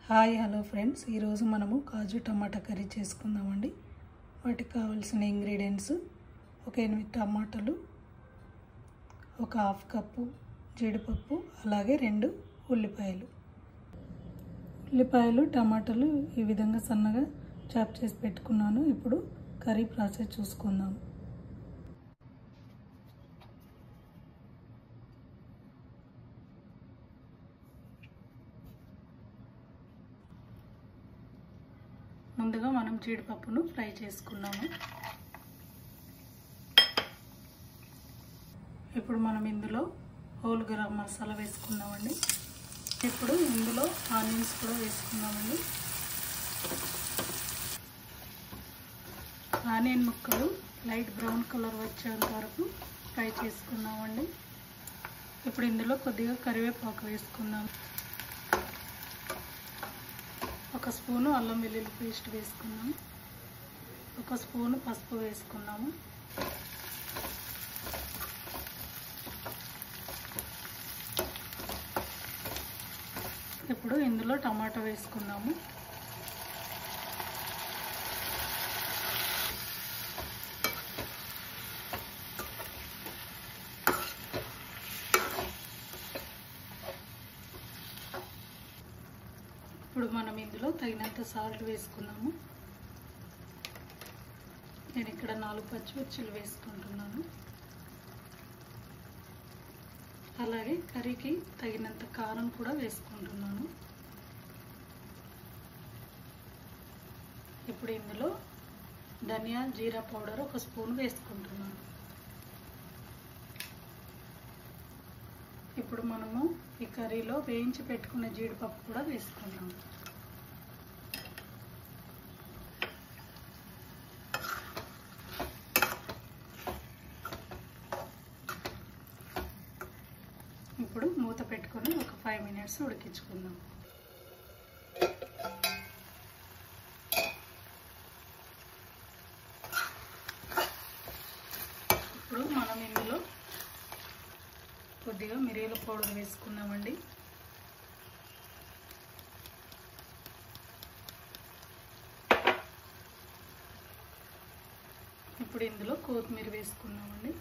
Hi hello friends, ఈరోజు మనము కాజు టమాటా curry చేసుకుందామండి. వాటికి కావాల్సిన ఇంగ్రీడియంట్స్: ఒక 8 టమాటాలు, ఒక హాఫ్ కప్పు జీడిపప్పు, అలాగే 2 ఉల్లిపాయలు, టమాటాలు ఈ విధంగా సన్నగా చాప్ చేసి పెట్టుకున్నాను. ఇప్పుడు కర్రీ ప్రాసెస్ చూసుకుందాం. ముందుగా మనం జీడిపప్పును ఫ్రై చేసుకున్నాము. ఇప్పుడు మనం ఇందులో హోల్ గరం మసాలా వేసుకుందామండి. ఇప్పుడు ఇందులో ఆనియన్స్ కూడా వేసుకుందామండి. ఆనియన్ ముక్కలు లైట్ బ్రౌన్ కలర్ వచ్చేంత వరకు ఫ్రై చేసుకుందామండి. ఇప్పుడు ఇందులో కొద్దిగా కరివేపాకు వేసుకుందాం. ఒక స్పూను అల్లం వెల్లుల్లి పేస్ట్ వేసుకున్నాము. ఒక స్పూను పసుపు వేసుకున్నాము. ఇప్పుడు ఇందులో టమాటా వేసుకున్నాము. ఇప్పుడు మనం ఇందులో తగినంత సాల్ట్ వేసుకున్నాము. నేను ఇక్కడ 4 పచ్చిమిర్చిలు వేసుకుంటున్నాను. అలాగే కర్రీకి తగినంత కారం కూడా వేసుకుంటున్నాను. ఇప్పుడు ఇందులో ధనియా జీరా పౌడర్ 1 స్పూన్ వేసుకుంటున్నాను. ఇప్పుడు మనము ఈ కర్రీలో వేయించి పెట్టుకున్న జీడిపప్పు కూడా వేసుకుందాం. ఇప్పుడు మూత పెట్టుకొని ఒక 5 మినిట్స్ ఉడికించుకుందాం. ఇప్పుడు మనం ఇందులో కొద్దిగా మిరియాల పౌడర్ వేసుకుందామండి. ఇప్పుడు ఇందులో కొత్తిమీర వేసుకుందామండి.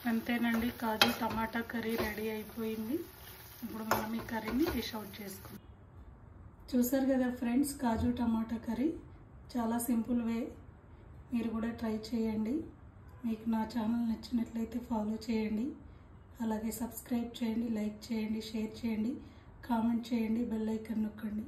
అంతేనండి, కాజు టమాటా కర్రీ రెడీ అయిపోయింది. ఇప్పుడు మనం ఈ కర్రీని డిష్ అవుట్ చేసుకుందాం. చూసారు కదా ఫ్రెండ్స్, కాజు టమాటా కర్రీ చాలా సింపుల్ వే. మీరు కూడా ట్రై చేయండి. మీకు నా ఛానల్ నచ్చినట్లయితే ఫాలో చేయండి. అలాగే సబ్స్క్రైబ్ చేయండి, లైక్ చేయండి, షేర్ చేయండి, కామెంట్ చేయండి, బెల్ ఐకాన్ నొక్కండి.